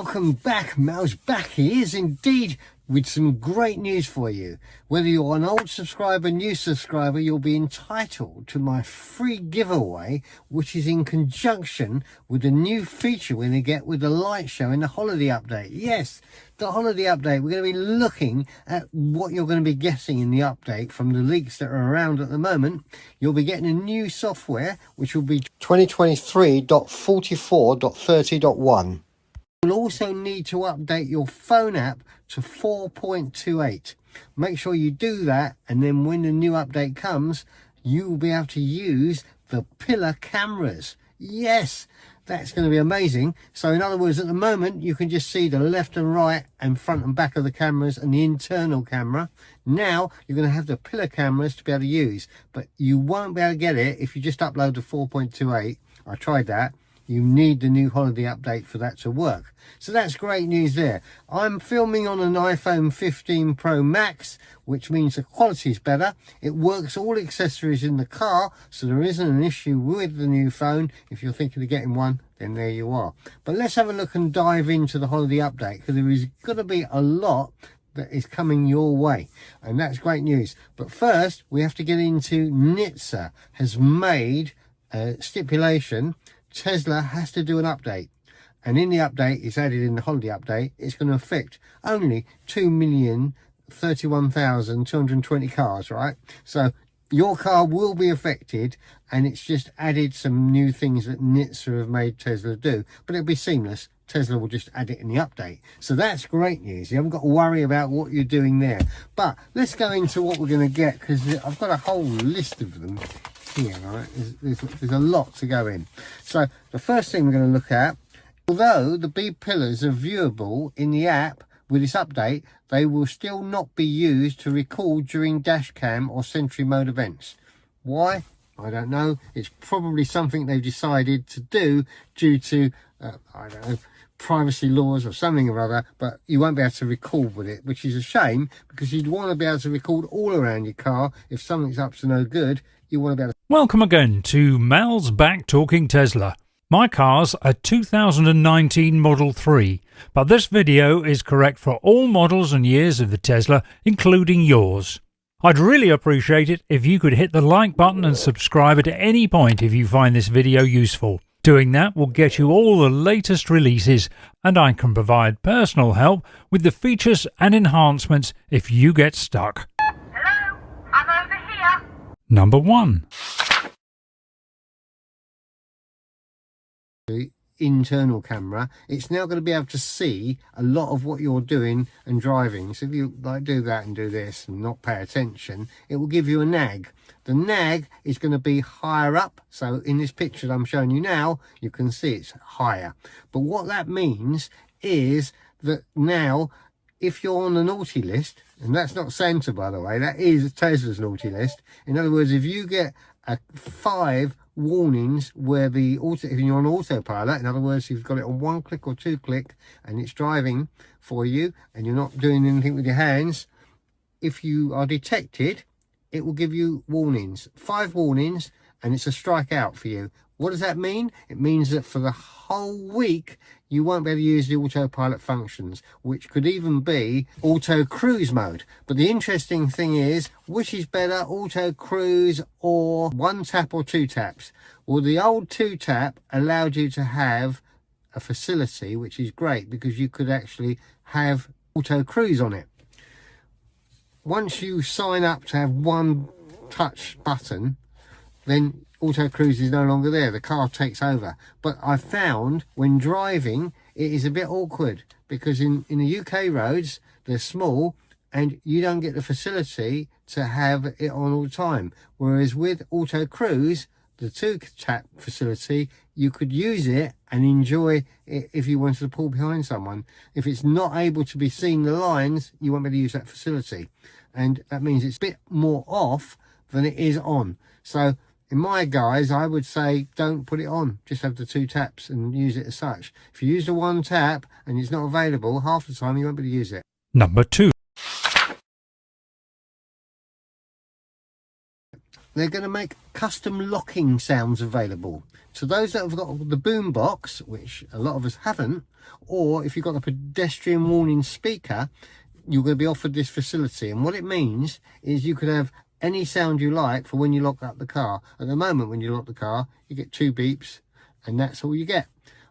Welcome back, Mouse back. He is indeed with some great news for you. Whether you're an old subscriber, new subscriber, you'll be entitled to my free giveaway, which is in conjunction with the new feature we're going to get with the Lightshow in the holiday update. Yes, the holiday update. We're going to be looking at what you're going to be getting in the update from the leaks that are around at the moment. You'll be getting a new software, which will be 2023.44.30.1. You'll also need to update your phone app to 4.28. Make sure you do that, and then when the new update comes, you will be able to use the pillar cameras. Yes, that's going to be amazing. So in other words, at the moment, you can just see the left and right and front and back of the cameras and the internal camera. Now you're going to have the pillar cameras to be able to use, but you won't be able to get it if you just upload the 4.28. I tried that. You need the new holiday update for that to work. So that's great news there. I'm filming on an iPhone 15 Pro Max, which means the quality is better. It works all accessories in the car, so there isn't an issue with the new phone. If you're thinking of getting one, then there you are. But let's have a look and dive into the holiday update, because there is going to be a lot that is coming your way, and that's great news. But first, we have to get into NHTSA has made a stipulation. Tesla has to do an update, and in the update, it's added in the holiday update, it's going to affect only 2,031,220 cars, right? So your car will be affected, and it's just added some new things that NHTSA have made Tesla do, but it'll be seamless. Tesla will just add it in the update. So that's great news. You haven't got to worry about what you're doing there. But let's go into what we're going to get, because I've got a whole list of them here, right? There's a lot to go in. So the first thing we're going to look at, although the B pillars are viewable in the app with this update, they will still not be used to record during dash cam or sentry mode events. Why? I don't know. It's probably something they've decided to do due to I don't know, privacy laws or something or other, but you won't be able to record with it, which is a shame, because you'd want to be able to record all around your car. If something's up to no good, you want to be able to... Welcome again to Mal's Back Talking Tesla. My car's a 2019 Model 3, but this video is correct for all models and years of the Tesla, including yours. I'd really appreciate it if you could hit the like button and subscribe at any point if you find this video useful. Doing that will get you all the latest releases, and I can provide personal help with the features and enhancements if you get stuck. Hello, I'm over here. Number 1. Internal camera. It's now going to be able to see a lot of what you're doing and driving. So if you like do that and do this and not pay attention, it will give you a nag. The nag is going to be higher up. So in this picture that I'm showing you now, you can see it's higher. But what that means is that now, if you're on the naughty list, and that's not Santa, by the way, that is Tesla's naughty list. In other words, if you get 5 warnings where if you're on autopilot, in other words, you've got it on 1 click or 2 click and it's driving for you and you're not doing anything with your hands, if you are detected, it will give you warnings, 5 warnings, and it's a strikeout for you. What does that mean? It means that for the whole week, you won't be able to use the autopilot functions, which could even be auto cruise mode. But the interesting thing is, which is better, auto cruise or 1 tap or 2 taps? Well, the old 2 tap allowed you to have a facility, which is great because you could actually have auto cruise on it. Once you sign up to have 1 touch button, then auto cruise is no longer there. The car takes over. But I found when driving, it is a bit awkward because in the UK roads, they're small and you don't get the facility to have it on all the time. Whereas with auto cruise, the 2 tap facility, you could use it and enjoy it if you wanted to pull behind someone. If it's not able to be seen the lines, you won't be able to use that facility. And that means it's a bit more off than it is on. So in my guys, I would say don't put it on. Just have the 2 taps and use it as such. If you use the 1 tap and it's not available, half the time you won't be able to use it. Number 2. they're going to make custom locking sounds available. So those that have got the boom box, which a lot of us haven't, or if you've got a pedestrian warning speaker, you're going to be offered this facility. And what it means is you could have any sound you like for when you lock up the car. At the moment, when you lock the car, you get 2 beeps and that's all you get.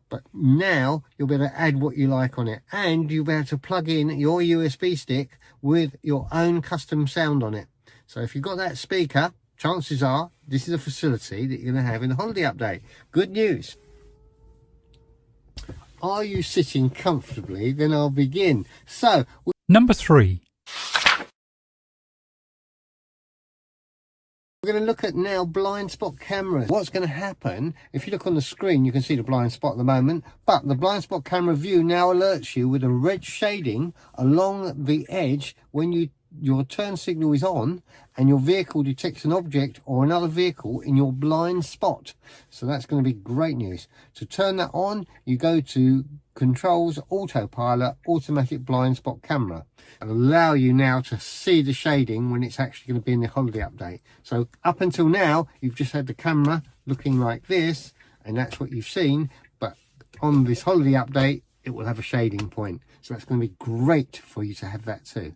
But now you'll be able to add what you like on it, and you'll be able to plug in your USB stick with your own custom sound on it. So if you've got that speaker, chances are this is a facility that you're going to have in the holiday update. Good news. Are you sitting comfortably? Then I'll begin. So Number 3. we're going to look at now blind spot cameras. What's going to happen, if you look on the screen, you can see the blind spot at the moment, but the blind spot camera view now alerts you with a red shading along the edge when your turn signal is on and your vehicle detects an object or another vehicle in your blind spot. So that's going to be great news. To turn that on, you go to Controls, Autopilot, Automatic Blind Spot Camera. It'll allow you now to see the shading when it's actually going to be in the holiday update. So up until now, you've just had the camera looking like this, and that's what you've seen. But on this holiday update, it will have a shading point. So that's going to be great for you to have that too.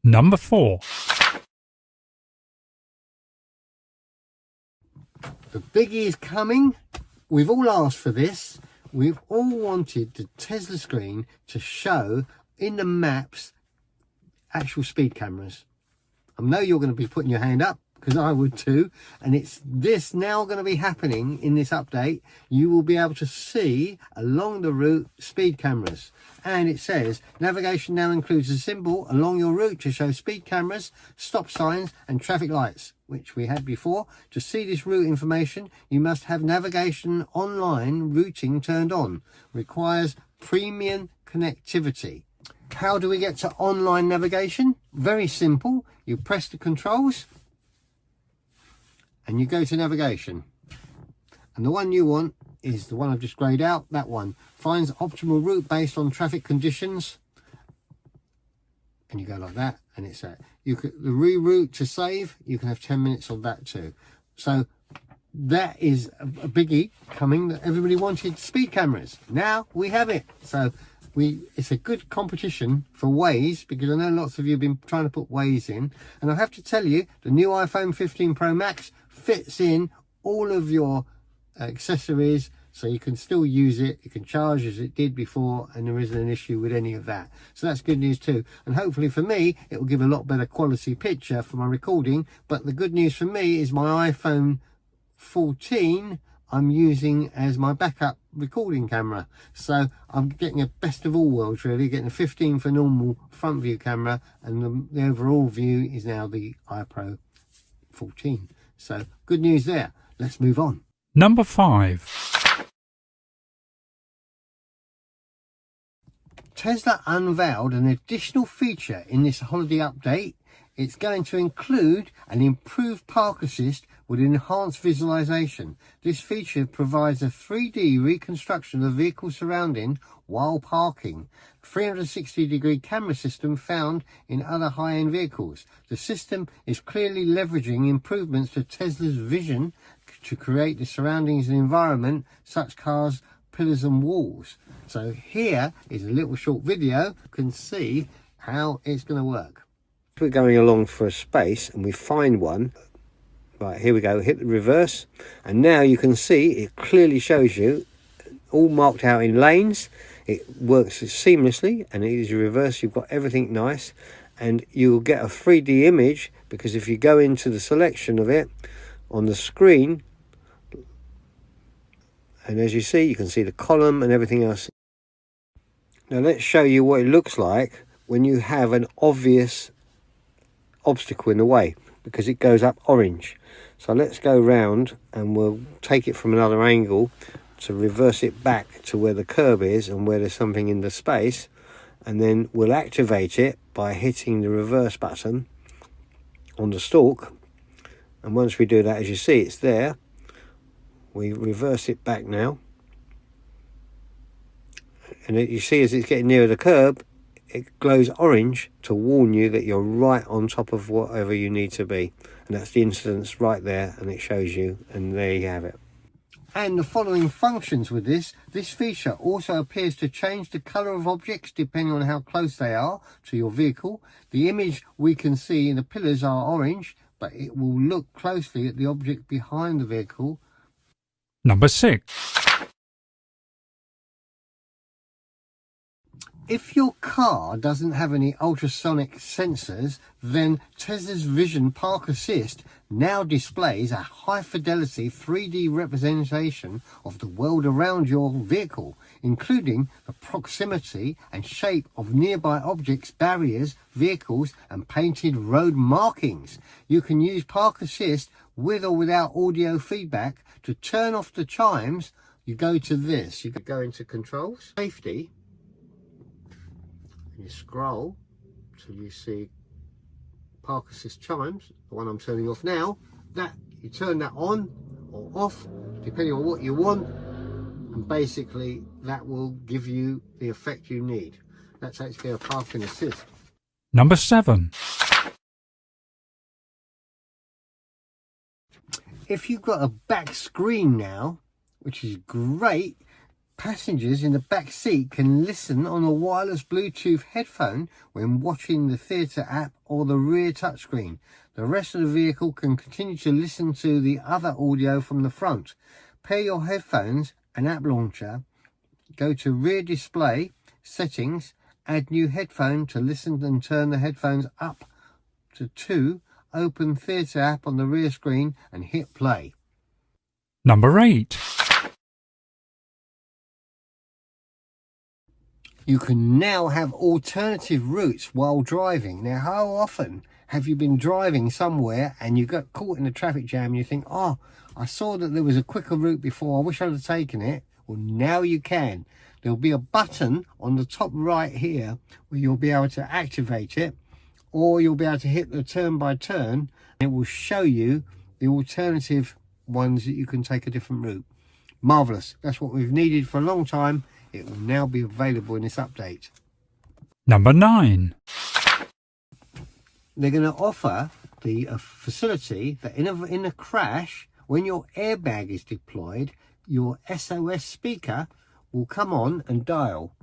Number 4. The biggie is coming. We've all asked for this. We've all wanted the Tesla screen to show in the maps actual speed cameras. I know you're going to be putting your hand up because I would too. And it's this now going to be happening in this update. You will be able to see along the route speed cameras. And it says navigation now includes a symbol along your route to show speed cameras, stop signs and traffic lights, which we had before. To see this route information, you must have navigation online routing turned on. Requires premium connectivity. How do we get to online navigation? Very simple. You press the controls and you go to navigation. And the one you want is the one I've just grayed out, that one. Finds optimal route based on traffic conditions. And you go like that, and it's that. You could the reroute to save, you can have 10 minutes of that too. So that is a biggie coming, that everybody wanted speed cameras. Now we have it. So it's a good competition for Waze, because I know lots of you have been trying to put Waze in. And I have to tell you, the new iPhone 15 Pro Max fits in all of your accessories, so you can still use it. You can charge as it did before, and there isn't an issue with any of that. So that's good news too. And hopefully for me, it will give a lot better quality picture for my recording. But the good news for me is my iPhone 14 I'm using as my backup recording camera. So I'm getting a best of all worlds really, getting a 15 for normal front view camera, and the overall view is now the iPro 14. So good news there. Let's move on. Number 5. Tesla unveiled an additional feature in this holiday update. It's going to include an improved park assist with enhanced visualization. This feature provides a 3D reconstruction of the vehicle surrounding while parking. 360-degree camera system found in other high-end vehicles. The system is clearly leveraging improvements to Tesla's vision to create the surroundings and environment, such cars, pillars and walls. So here is a little short video. You can see how it's going to work. We're going along for a space and we find one. Right, here we go, hit the reverse, and now you can see it clearly shows you all marked out in lanes. It works seamlessly, and it is reverse. You've got everything nice, and you'll get a 3D image, because if you go into the selection of it on the screen, and as you see, you can see the column and everything else. Now let's show you what it looks like when you have an obvious obstacle in the way, because it goes up orange. So let's go round and we'll take it from another angle to reverse it back to where the curb is and where there's something in the space, and then we'll activate it by hitting the reverse button on the stalk. And once we do that, as you see, it's there. We reverse it back now, and you see as it's getting nearer the curb, it glows orange to warn you that you're right on top of whatever you need to be. And that's the incidence right there, and it shows you, and there you have it. And the following functions with this feature also appears to change the colour of objects depending on how close they are to your vehicle. The image we can see in the pillars are orange, but it will look closely at the object behind the vehicle. Number 6. If your car doesn't have any ultrasonic sensors, then Tesla's Vision Park Assist now displays a high-fidelity 3D representation of the world around your vehicle, including the proximity and shape of nearby objects, barriers, vehicles, and painted road markings. You can use Park Assist with or without audio feedback. To turn off the chimes, you go to this. You go into Controls, Safety, you scroll till you see Park Assist chimes, the one I'm turning off now. That you turn that on or off depending on what you want, and basically that will give you the effect you need. That's actually a parking assist. Number 7. If you've got a back screen now, which is great, passengers in the back seat can listen on a wireless Bluetooth headphone when watching the theatre app or the rear touchscreen. The rest of the vehicle can continue to listen to the other audio from the front. Pair your headphones and app launcher. Go to rear display, settings, add new headphone to listen and turn the headphones up to 2. Open theatre app on the rear screen and hit play. Number 8. You can now have alternative routes while driving. Now, how often have you been driving somewhere and you got caught in a traffic jam and you think, oh, I saw that there was a quicker route before, I wish I'd have taken it. Well, now you can. There'll be a button on the top right here where you'll be able to activate it, or you'll be able to hit the turn by turn. It will show you the alternative ones that you can take a different route. Marvellous. That's what we've needed for a long time. It will now be available in this update. Number 9. They're going to offer the facility that in a crash, when your airbag is deployed, your SOS speaker will come on and dial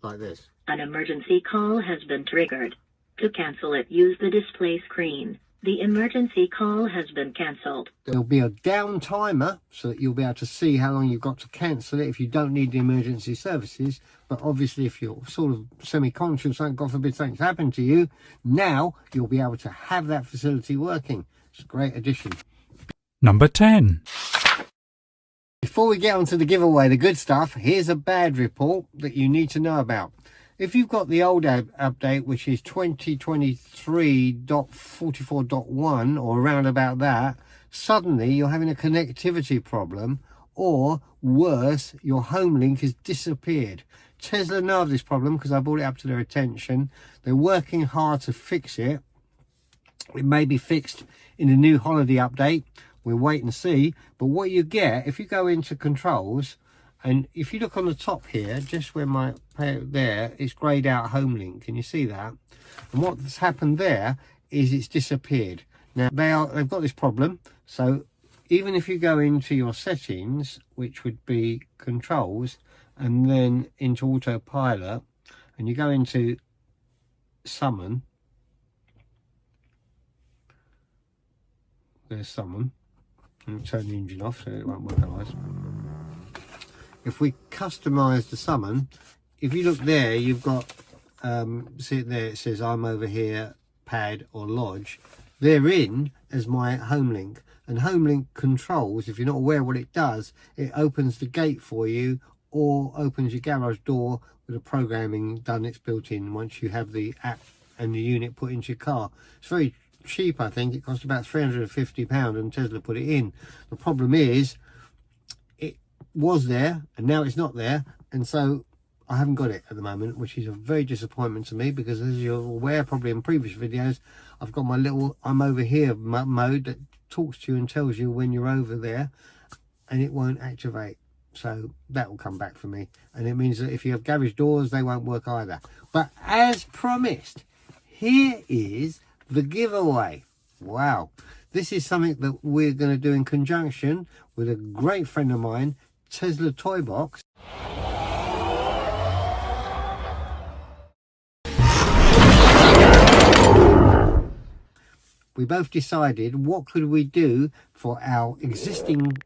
like this. An emergency call has been triggered. To cancel it, use the display screen. The emergency call has been cancelled. There'll be a down timer so that you'll be able to see how long you've got to cancel it if you don't need the emergency services. But obviously if you're sort of semi-conscious and God forbid something's happened to you, now you'll be able to have that facility working. It's a great addition. Number 10. Before we get on to the giveaway, the good stuff, here's a bad report that you need to know about. If you've got the old update, which is 2023.44.1 or around about that, suddenly you're having a connectivity problem, or worse, your home link has disappeared. Tesla know of this problem because I brought it up to their attention. They're working hard to fix it. It may be fixed in the new holiday update. We'll wait and see. But what you get, if you go into controls, and if you look on the top here, just where my there, it's greyed out home link. Can you see that? And what's happened there is it's disappeared. Now they've got this problem. So even if you go into your settings, which would be controls, and then into autopilot, and you go into summon, there's summon. And turn the engine off so it won't work otherwise. If we customize the summon, if you look there, you've got see it there, it says I'm over here, pad or lodge. They're in as my home link, and home link controls, if you're not aware what it does, it opens the gate for you or opens your garage door with the programming done. It's built in once you have the app and the unit put into your car. It's very cheap. I think it cost about £350 and Tesla put it in. The problem is it was there and now it's not there, and so I haven't got it at the moment, which is a very disappointment to me, because as you're aware probably in previous videos, I've got my little I'm over here mode that talks to you and tells you when you're over there, and it won't activate. So that will come back for me, and it means that if you have garage doors, they won't work either. But as promised, here is the giveaway. Wow, this is something that we're going to do in conjunction with a great friend of mine, Tesla TOYBOX. We both decided what could we do for our existing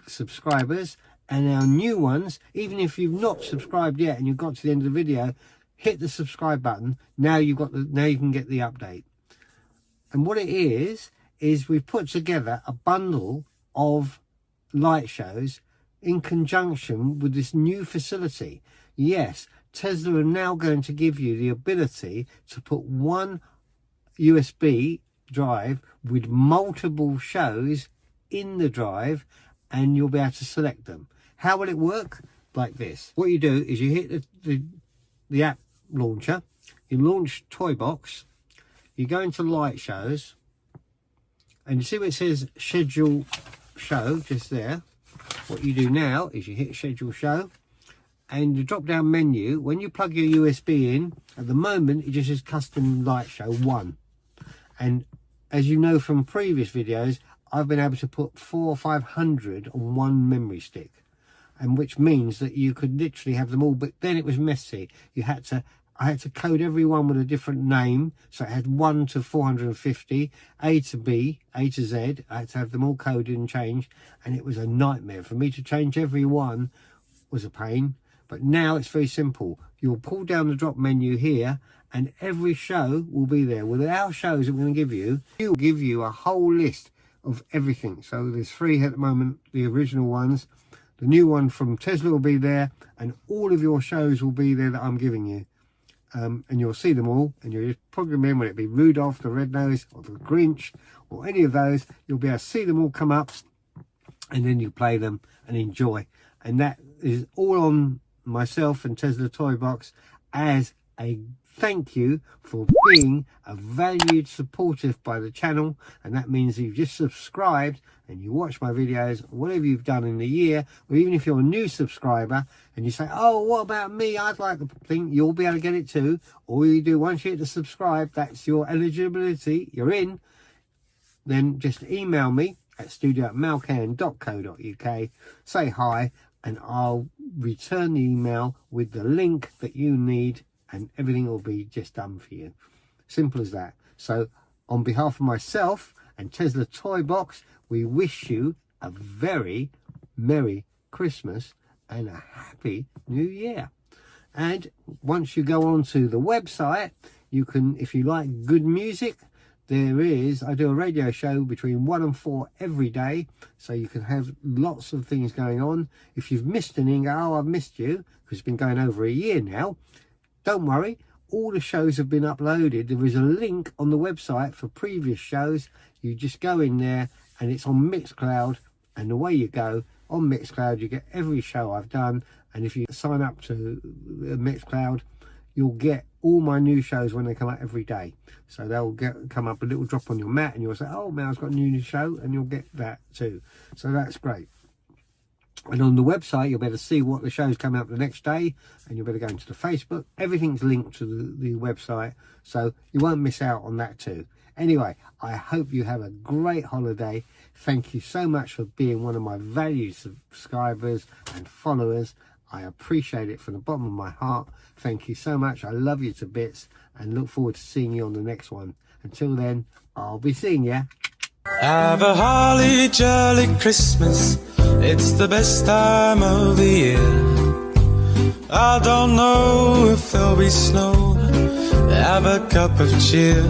subscribers and our new ones. Even if you've not subscribed yet and you've got to the end of the video, hit the subscribe button. Now you can get the update. And what it is we've put together a bundle of light shows in conjunction with this new facility. Yes, Tesla are now going to give you the ability to put one USB drive with multiple shows in the drive, and you'll be able to select them. How will it work? Like this. What you do is you hit the app launcher, you launch TOYBOX, you go into Lightshows, and you see where it says schedule show just there. What you do now is you hit schedule show, and the drop down menu, when you plug your USB in, at the moment it just says custom light show 1. And as you know from previous videos, I've been able to put 400 or 500 on one memory stick, and which means that you could literally have them all. But then it was messy. I had to code every one with a different name, so it had 1 to 450, A to B, A to Z. I had to have them all coded and changed, and it was a nightmare for me to change every one. Was a pain. But now it's very simple. You'll pull down the drop menu here, and every show will be there. With our shows that we're going to give you, we'll give you a whole list of everything. So there's 3 at the moment, the original ones. The new one from Tesla will be there, and all of your shows will be there that I'm giving you. And you'll see them all, and you'll just plug them in, whether it be Rudolph the Red-Nosed or the Grinch or any of those. You'll be able to see them all come up, and then you play them and enjoy. And that is all on myself and Tesla TOYBOX as a thank you for being a valued supporter by the channel. And that means you've just subscribed and you watch my videos, whatever you've done in the year, or even if you're a new subscriber and you say, oh, what about me, I'd like the thing, you'll be able to get it too. All you do, once you hit the subscribe, that's your eligibility, you're in. Then just email me at studio@malcan.co.uk, say hi, and I'll return the email with the link that you need, and everything will be just done for you. Simple as that. So on behalf of myself and Tesla TOYBOX, we wish you a very Merry Christmas and a Happy New Year. And once you go onto the website, you can, if you like good music, I do a radio show between 1 and 4 every day, so you can have lots of things going on. If you've missed an go, oh, I've missed you, because it's been going over a year now, don't worry, all the shows have been uploaded. There is a link on the website for previous shows. You just go in there, and it's on Mixcloud, and away you go. On Mixcloud, you get every show I've done, and if you sign up to Mixcloud, you'll get all my new shows when they come out every day. So they'll come up a little drop on your mat, and you'll say, oh, Mal's got a new show, and you'll get that too. So that's great. And on the website, you'll be able to see what the shows come out the next day, and you'll be able to go into the Facebook. Everything's linked to the website, so you won't miss out on that too. Anyway, I hope you have a great holiday. Thank you so much for being one of my valued subscribers and followers. I appreciate it from the bottom of my heart. Thank you so much. I love you to bits, and look forward to seeing you on the next one. Until then, I'll be seeing you. Have a holly jolly Christmas. It's the best time of the year. I don't know if there'll be snow. Have a cup of cheer.